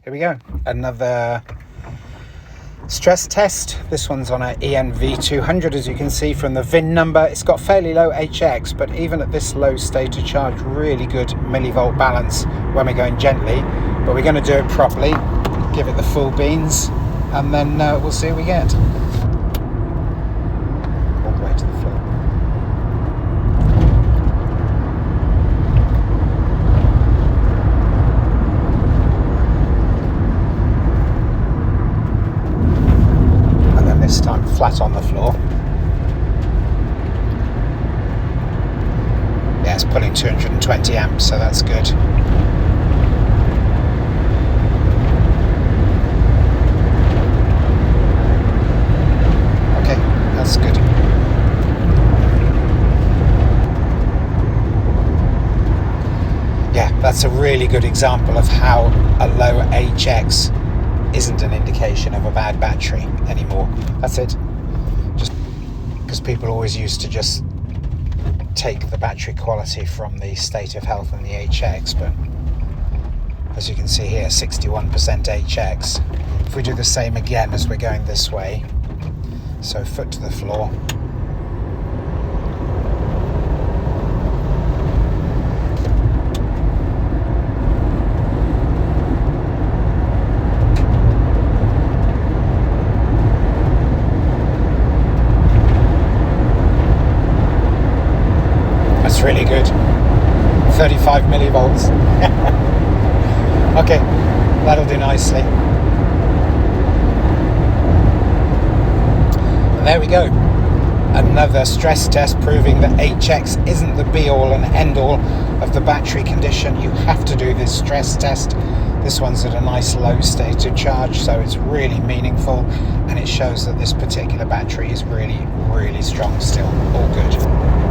Here we go. Another stress test. This one's on an env200, as you can see from the VIN number. It's got fairly low Hx, but even at this low state of charge, really good millivolt balance when we're going gently. But we're going to do it properly, give it the full beans, and then we'll see what we get. All the way to the floor. This time flat on the floor. Yeah, it's pulling 220 amps, so that's good. Okay, that's good. Yeah, that's a really good example of how a low Hx isn't an indication of a bad battery anymore. That's it. Just because people always used to just take the battery quality from the state of health and the Hx, but as you can see here, 61% Hx. If we do the same again as we're going this way, so foot to the floor. Really good. 35 millivolts. Okay, that'll do nicely. And there we go. Another stress test proving that Hx isn't the be-all and end-all of the battery condition. You have to do this stress test. This one's at a nice low state of charge, so it's really meaningful, and it shows that this particular battery is really, really strong still. All good.